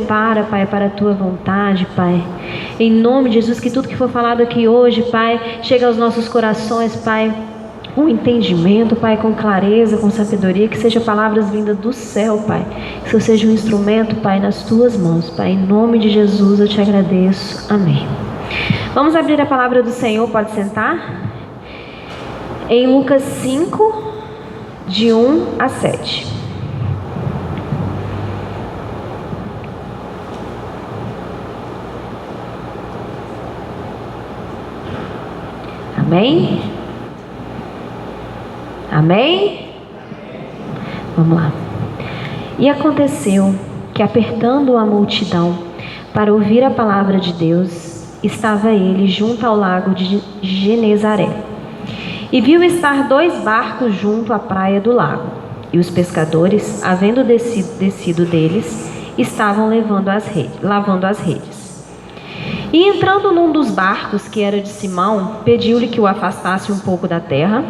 Para, Pai, para a Tua vontade, Pai. Em nome de Jesus, que tudo que for falado aqui hoje, Pai, chegue aos nossos corações, Pai, com entendimento, Pai, com clareza, com sabedoria, que sejam palavras vindas do céu, Pai. Que eu seja um instrumento, Pai, nas Tuas mãos, Pai. Em nome de Jesus eu te agradeço. Amém. Vamos abrir a palavra do Senhor, pode sentar? Em Lucas 5, de 1 a 7. Amém? Amém? Vamos lá. E aconteceu que, apertando a multidão para ouvir a palavra de Deus, estava ele junto ao lago de Genezaré. E viu estar 2 barcos junto à praia do lago. E os pescadores, havendo descido deles, estavam lavando as redes. E entrando num dos barcos, que era de Simão, pediu-lhe que o afastasse um pouco da terra,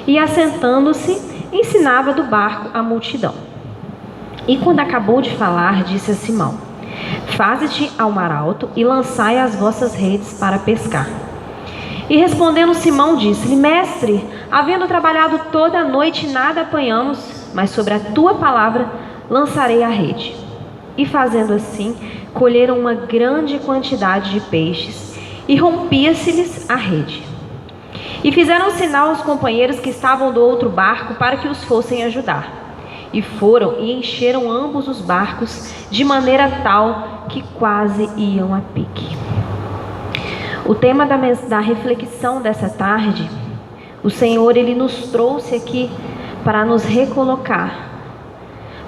e assentando-se, ensinava do barco a multidão. E quando acabou de falar, disse a Simão: Faze-te ao mar alto e lançai as vossas redes para pescar. E respondendo Simão, disse-lhe: Mestre, havendo trabalhado toda a noite, nada apanhamos, mas sobre a tua palavra lançarei a rede. E fazendo assim, colheram uma grande quantidade de peixes, e rompia-se-lhes a rede. E fizeram sinal aos companheiros que estavam do outro barco para que os fossem ajudar. E foram e encheram ambos os barcos, de maneira tal que quase iam a pique. O tema da reflexão dessa tarde, o Senhor, Ele nos trouxe aqui para nos recolocar,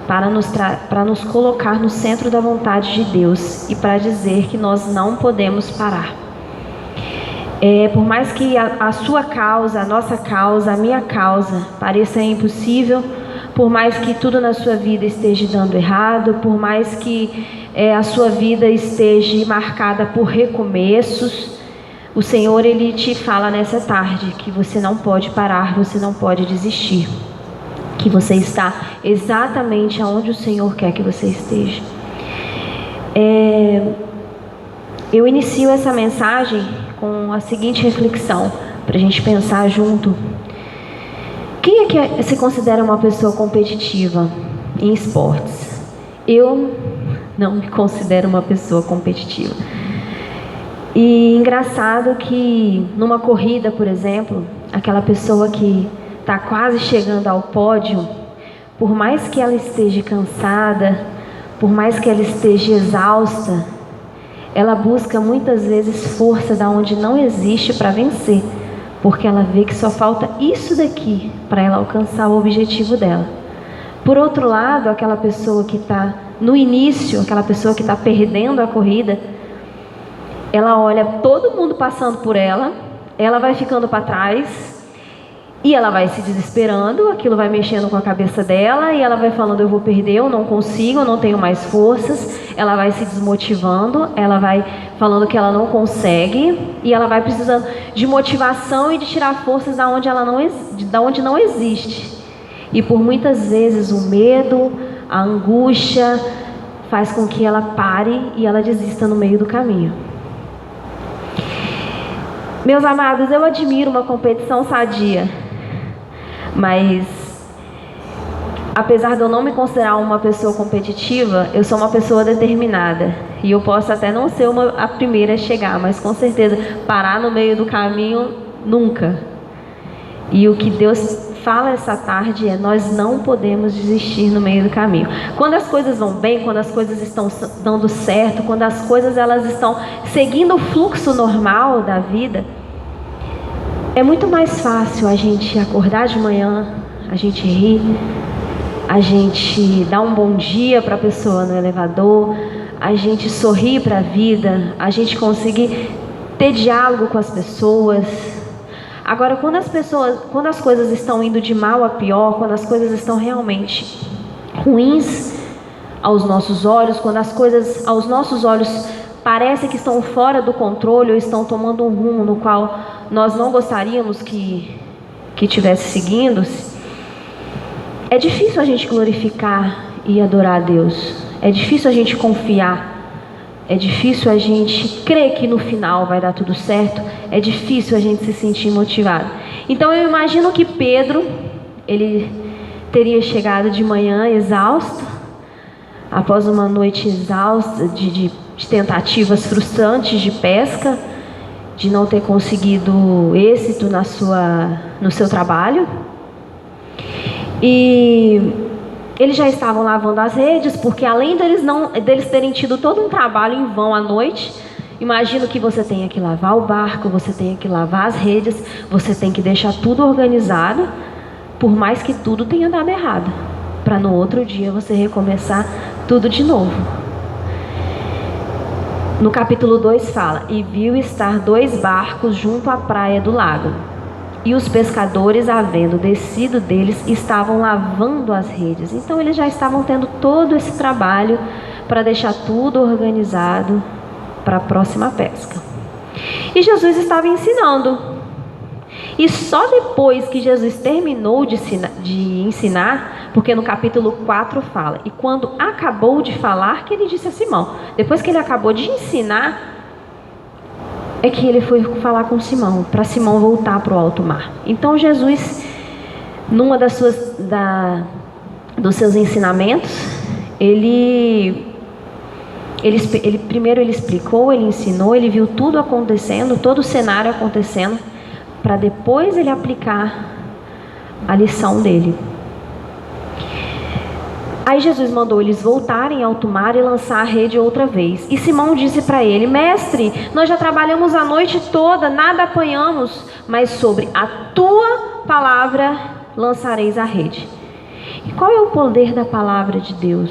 para nos colocar no centro da vontade de Deus e para dizer que nós não podemos parar. Por mais que a sua causa, a nossa causa, a minha causa pareça impossível, por mais que tudo na sua vida esteja dando errado, por mais que a sua vida esteja marcada por recomeços, o Senhor, Ele te fala nessa tarde que você não pode parar, você não pode desistir, que você está exatamente aonde o Senhor quer que você esteja. Eu inicio essa mensagem com a seguinte reflexão, para a gente pensar junto. Quem é que se considera uma pessoa competitiva em esportes? Eu não me considero uma pessoa competitiva. E engraçado que numa corrida, por exemplo, aquela pessoa que está quase chegando ao pódio, por mais que ela esteja cansada, por mais que ela esteja exausta, ela busca muitas vezes força da onde não existe para vencer, porque ela vê que só falta isso daqui para ela alcançar o objetivo dela. Por outro lado, aquela pessoa que está no início, aquela pessoa que está perdendo a corrida, ela olha todo mundo passando por ela, ela vai ficando para trás e ela vai se desesperando, aquilo vai mexendo com a cabeça dela e ela vai falando: eu vou perder, eu não consigo, eu não tenho mais forças. Ela vai se desmotivando, ela vai falando que ela não consegue e ela vai precisando de motivação e de tirar forças da onde não existe. E por muitas vezes o medo, a angústia faz com que ela pare e ela desista no meio do caminho. Meus amados, eu admiro uma competição sadia, mas apesar de eu não me considerar uma pessoa competitiva, eu sou uma pessoa determinada. E eu posso até não ser a primeira a chegar, mas com certeza parar no meio do caminho, nunca. E o que Deus fala essa tarde é: nós não podemos desistir no meio do caminho. Quando as coisas vão bem, quando as coisas estão dando certo, quando as coisas elas estão seguindo o fluxo normal da vida, é muito mais fácil a gente acordar de manhã, a gente rir, a gente dar um bom dia para a pessoa no elevador, a gente sorrir para a vida, a gente conseguir ter diálogo com as pessoas. Agora, quando as coisas estão indo de mal a pior, quando as coisas estão realmente ruins aos nossos olhos, quando as coisas aos nossos olhos parecem que estão fora do controle ou estão tomando um rumo no qual nós não gostaríamos que estivesse seguindo, é difícil a gente glorificar e adorar a Deus. É difícil a gente confiar. É difícil a gente crer que no final vai dar tudo certo. É difícil a gente se sentir motivado. Então eu imagino que Pedro, ele teria chegado de manhã exausto, após uma noite exausta de tentativas frustrantes de pesca, de não ter conseguido êxito no seu trabalho. E eles já estavam lavando as redes, porque além deles terem tido todo um trabalho em vão à noite, imagino que você tenha que lavar o barco, você tenha que lavar as redes, você tem que deixar tudo organizado, por mais que tudo tenha dado errado, para no outro dia você recomeçar tudo de novo. No capítulo 2 fala: e viu estar 2 barcos junto à praia do lago. E os pescadores, havendo descido deles, estavam lavando as redes. Então eles já estavam tendo todo esse trabalho para deixar tudo organizado para a próxima pesca. E Jesus estava ensinando. E só depois que Jesus terminou de ensinar, porque no capítulo 4 fala: e quando acabou de falar, que ele disse a Simão. Depois que ele acabou de ensinar, é que ele foi falar com Simão, para Simão voltar para o alto mar. Então Jesus, numa dos seus ensinamentos, ele primeiro ele explicou, ele ensinou, ele viu tudo acontecendo, todo o cenário acontecendo, para depois ele aplicar a lição dele. Aí Jesus mandou eles voltarem ao alto mar e lançar a rede outra vez. E Simão disse para ele: mestre, nós já trabalhamos a noite toda, nada apanhamos, mas sobre a tua palavra lançareis a rede. E qual é o poder da palavra de Deus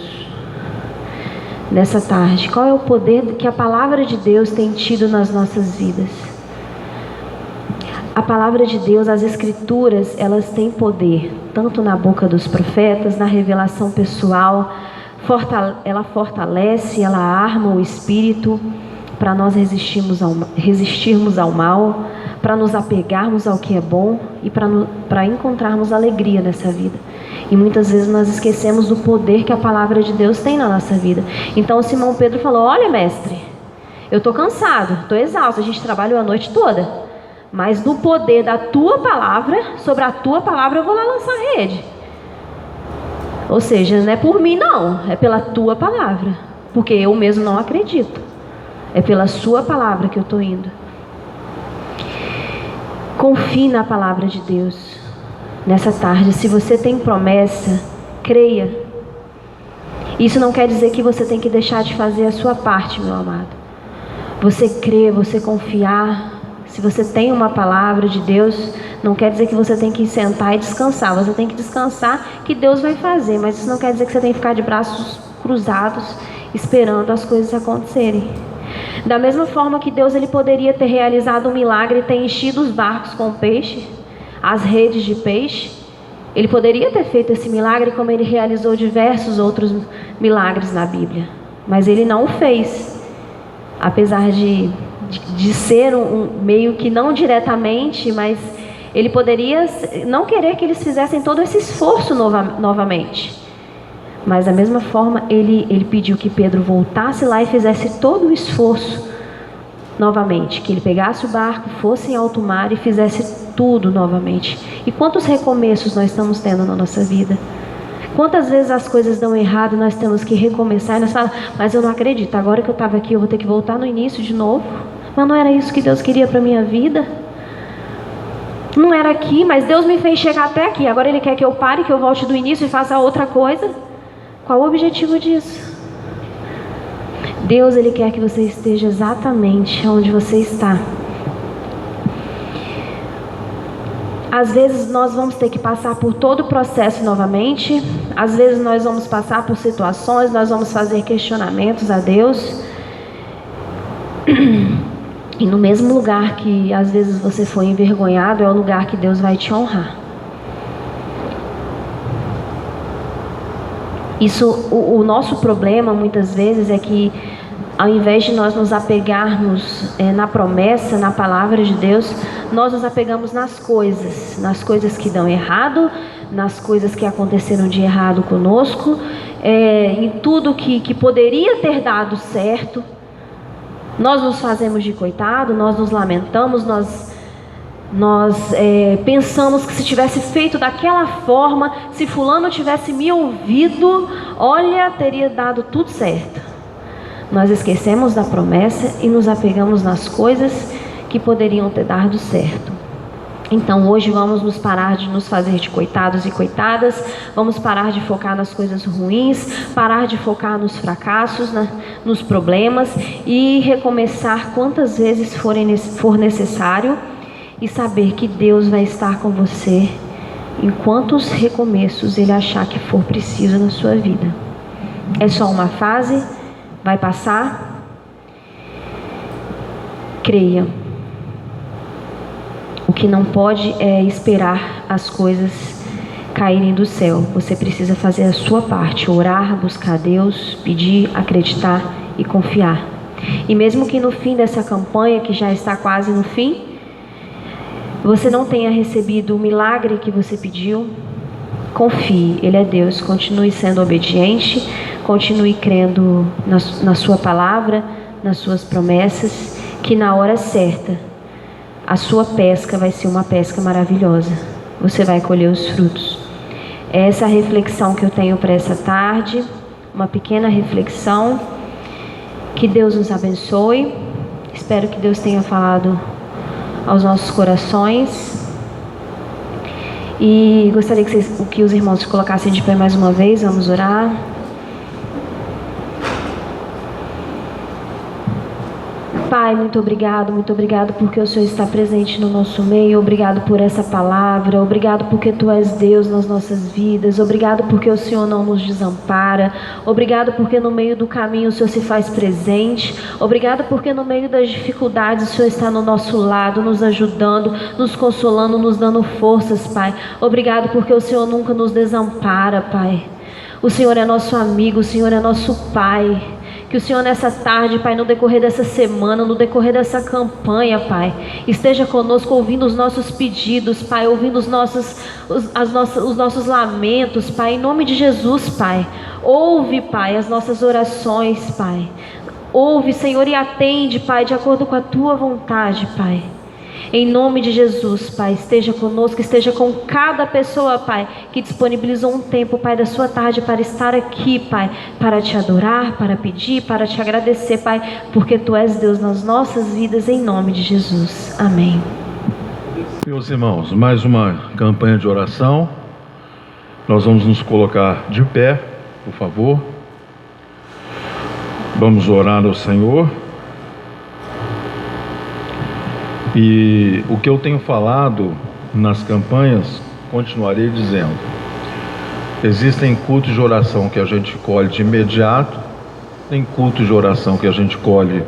nessa tarde? Qual é o poder que a palavra de Deus tem tido nas nossas vidas? A palavra de Deus, as escrituras, elas têm poder, tanto na boca dos profetas, na revelação pessoal. Ela fortalece, ela arma o espírito para nós resistirmos ao mal, para nos apegarmos ao que é bom e para encontrarmos alegria nessa vida. E muitas vezes nós esquecemos do poder que a palavra de Deus tem na nossa vida. Então Simão Pedro falou: olha, mestre, eu estou cansado, estou exausto, a gente trabalhou a noite toda. Mas no poder da tua palavra, sobre a tua palavra eu vou lá lançar a rede. Ou seja, não é por mim não, é pela tua palavra. Porque eu mesmo não acredito. É pela sua palavra que eu estou indo. Confie na palavra de Deus nessa tarde. Se você tem promessa, creia. Isso não quer dizer que você tem que deixar de fazer a sua parte, meu amado. Você crer, você confiar. Se você tem uma palavra de Deus, não quer dizer que você tem que sentar e descansar. Você tem que descansar, que Deus vai fazer. Mas isso não quer dizer que você tem que ficar de braços cruzados, esperando as coisas acontecerem. Da mesma forma que Deus, ele poderia ter realizado um milagre e ter enchido os barcos com peixe, as redes de peixe. Ele poderia ter feito esse milagre, como ele realizou diversos outros milagres na Bíblia. Mas ele não o fez. Apesar de ser meio que não diretamente, mas ele poderia não querer que eles fizessem todo esse esforço novamente. Mas da mesma forma, ele pediu que Pedro voltasse lá e fizesse todo o esforço novamente. Que ele pegasse o barco, fosse em alto mar e fizesse tudo novamente. E quantos recomeços nós estamos tendo na nossa vida? Quantas vezes as coisas dão errado e nós temos que recomeçar e nós falamos: mas eu não acredito, agora que eu estava aqui eu vou ter que voltar no início de novo. Mas não era isso que Deus queria para a minha vida? Não era aqui, mas Deus me fez chegar até aqui. Agora Ele quer que eu pare, que eu volte do início e faça outra coisa? Qual o objetivo disso? Deus, Ele quer que você esteja exatamente onde você está. Às vezes nós vamos ter que passar por todo o processo novamente. Às vezes nós vamos passar por situações, nós vamos fazer questionamentos a Deus. E no mesmo lugar que às vezes você foi envergonhado, é o lugar que Deus vai te honrar. O nosso problema muitas vezes é que ao invés de nós nos apegarmos na promessa, na palavra de Deus, nós nos apegamos nas coisas que dão errado, nas coisas que aconteceram de errado conosco, em tudo que poderia ter dado certo. Nós nos fazemos de coitado, nós nos lamentamos, nós pensamos que se tivesse feito daquela forma, se fulano tivesse me ouvido, olha, teria dado tudo certo. Nós esquecemos da promessa e nos apegamos nas coisas que poderiam ter dado certo. Então hoje vamos nos parar de nos fazer de coitados e coitadas, vamos parar de focar nas coisas ruins, parar de focar nos fracassos, nos problemas, e recomeçar quantas vezes for necessário, e saber que Deus vai estar com você em quantos recomeços Ele achar que for preciso na sua vida. É só uma fase, vai passar. Creia. O que não pode é esperar as coisas caírem do céu. Você precisa fazer a sua parte, orar, buscar a Deus, pedir, acreditar e confiar. E mesmo que no fim dessa campanha, que já está quase no fim, você não tenha recebido o milagre que você pediu, confie, Ele é Deus. Continue sendo obediente, continue crendo na sua palavra, nas suas promessas, que na hora certa a sua pesca vai ser uma pesca maravilhosa. Você vai colher os frutos. É essa a reflexão que eu tenho para essa tarde, uma pequena reflexão. Que Deus nos abençoe. Espero que Deus tenha falado aos nossos corações. E gostaria que os irmãos se colocassem de pé mais uma vez. Vamos orar. Pai, muito obrigado porque o Senhor está presente no nosso meio. Obrigado por essa palavra, obrigado porque Tu és Deus nas nossas vidas, obrigado porque o Senhor não nos desampara, obrigado porque no meio do caminho o Senhor se faz presente, obrigado porque no meio das dificuldades o Senhor está no nosso lado, nos ajudando, nos consolando, nos dando forças, Pai. Obrigado porque o Senhor nunca nos desampara, Pai. O Senhor é nosso amigo, o Senhor é nosso Pai. Que o Senhor nessa tarde, Pai, no decorrer dessa semana, no decorrer dessa campanha, Pai, esteja conosco ouvindo os nossos pedidos, Pai, ouvindo os nossos lamentos, Pai, em nome de Jesus, Pai. Ouve, Pai, as nossas orações, Pai. Ouve, Senhor, e atende, Pai, de acordo com a Tua vontade, Pai. Em nome de Jesus, Pai, esteja conosco, esteja com cada pessoa, Pai, que disponibilizou um tempo, Pai, da sua tarde para estar aqui, Pai, para Te adorar, para pedir, para Te agradecer, Pai, porque Tu és Deus nas nossas vidas, em nome de Jesus. Amém. Meus irmãos, mais uma campanha de oração. Nós vamos nos colocar de pé, por favor. Vamos orar ao Senhor. E o que eu tenho falado nas campanhas, continuarei dizendo. Existem cultos de oração que a gente colhe de imediato, tem cultos de oração que a gente colhe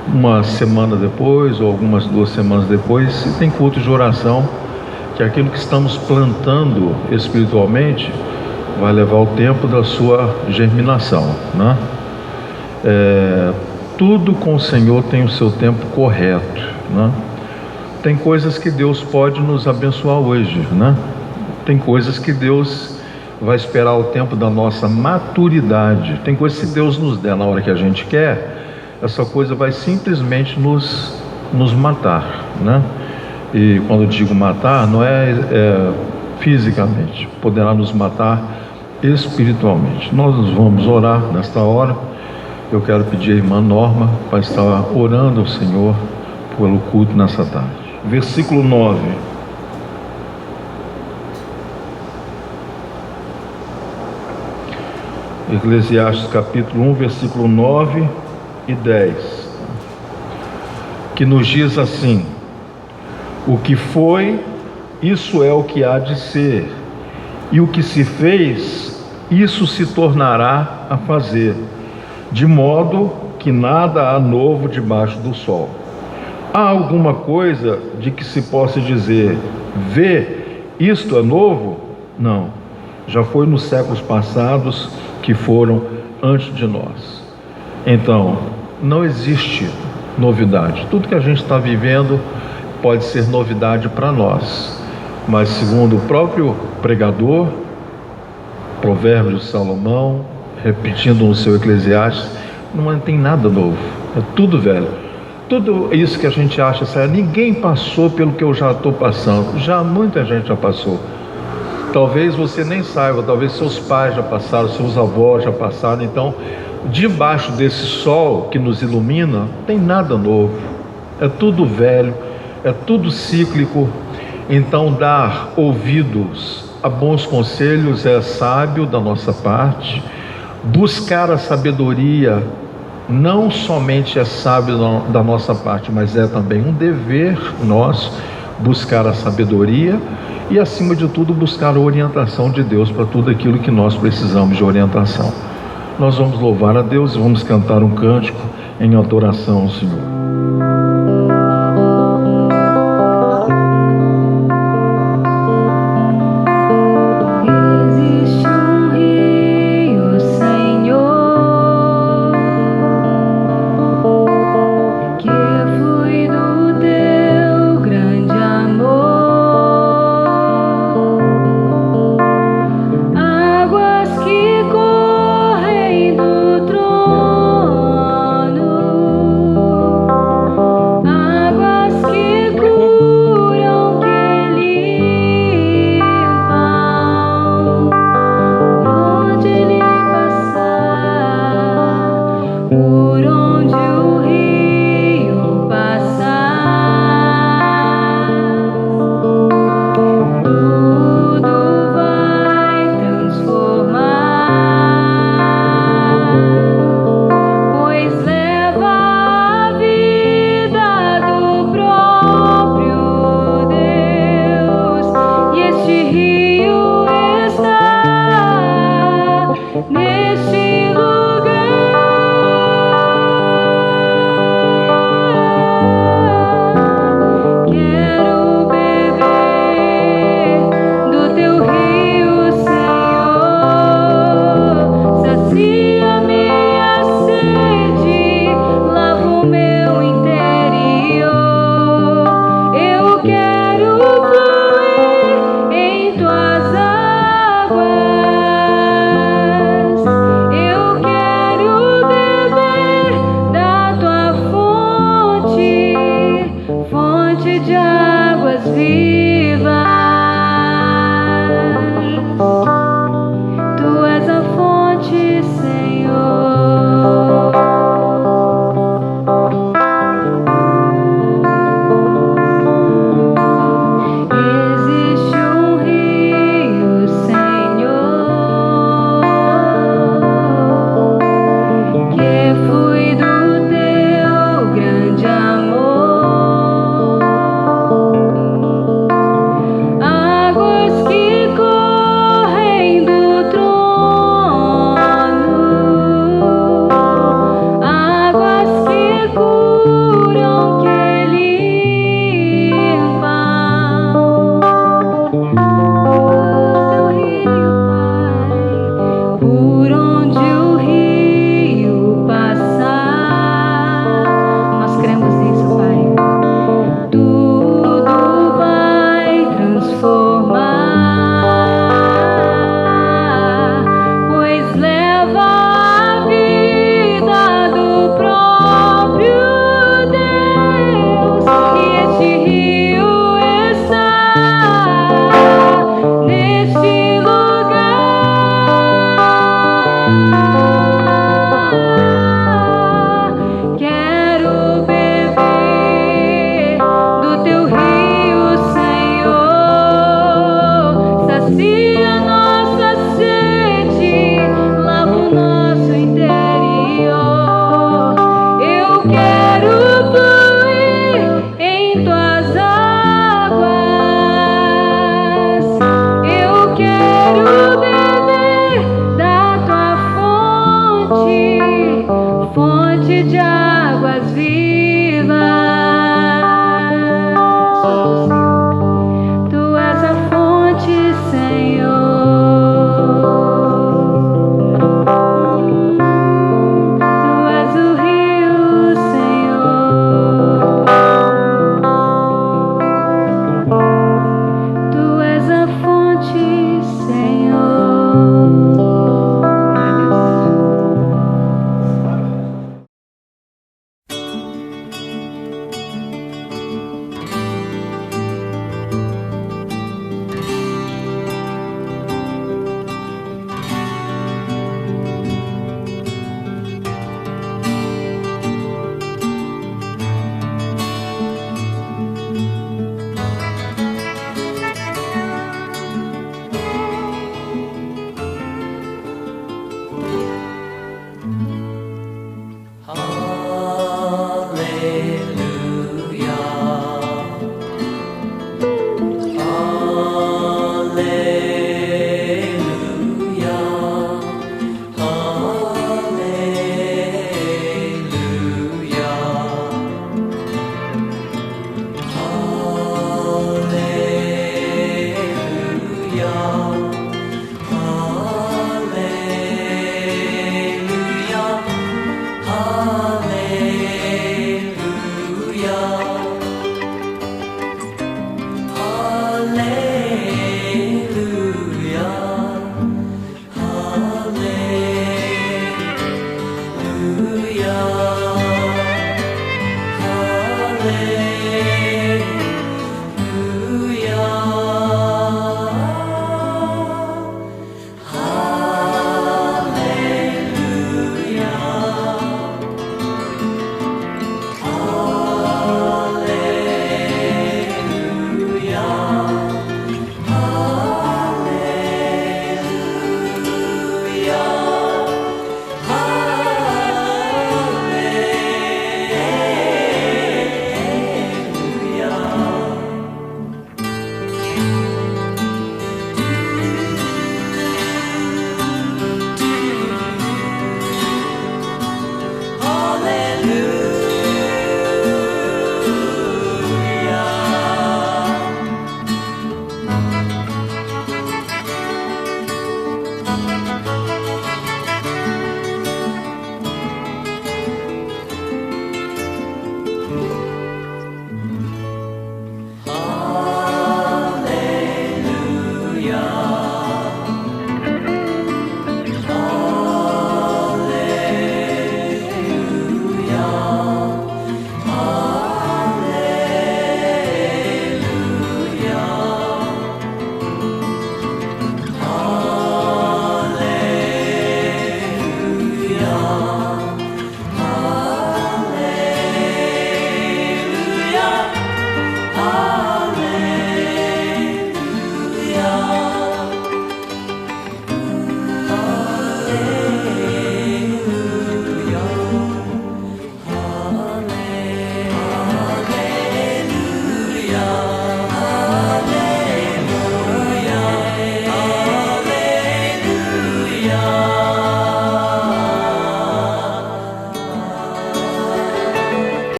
uma semana depois, ou algumas 2 semanas depois, e tem cultos de oração que aquilo que estamos plantando espiritualmente vai levar o tempo da sua germinação, né? Tudo com o Senhor tem o seu tempo correto, né? Tem coisas que Deus pode nos abençoar hoje, né? Tem coisas que Deus vai esperar o tempo da nossa maturidade. Tem coisas que Deus nos der na hora que a gente quer, essa coisa vai simplesmente nos matar, né? E quando eu digo matar, não é fisicamente, poderá nos matar espiritualmente. Nós vamos orar nesta hora. Eu quero pedir a irmã Norma para estar orando ao Senhor pelo culto nessa tarde. Versículo 9. Eclesiastes capítulo 1, versículo 9 e 10. Que nos diz assim: o que foi, isso é o que há de ser, e o que se fez, isso se tornará a fazer, de modo que nada há novo debaixo do sol. Há alguma coisa de que se possa dizer: vê, isto é novo? Não, já foi nos séculos passados que foram antes de nós. Então, não existe novidade. Tudo que a gente está vivendo pode ser novidade para nós, mas segundo o próprio pregador, Provérbios de Salomão, repetindo no seu Eclesiastes, não tem nada novo, é tudo velho. Tudo isso que a gente acha sério, ninguém passou pelo que eu já estou passando, já muita gente já passou. Talvez você nem saiba, talvez seus pais já passaram, seus avós já passaram. Então, debaixo desse sol que nos ilumina, não tem nada novo, é tudo velho, é tudo cíclico. Então, dar ouvidos a bons conselhos é sábio da nossa parte. Buscar a sabedoria não somente é sábio da nossa parte, mas é também um dever nosso buscar a sabedoria e, acima de tudo, buscar a orientação de Deus para tudo aquilo que nós precisamos de orientação. Nós vamos louvar a Deus e vamos cantar um cântico em adoração ao Senhor. Amém.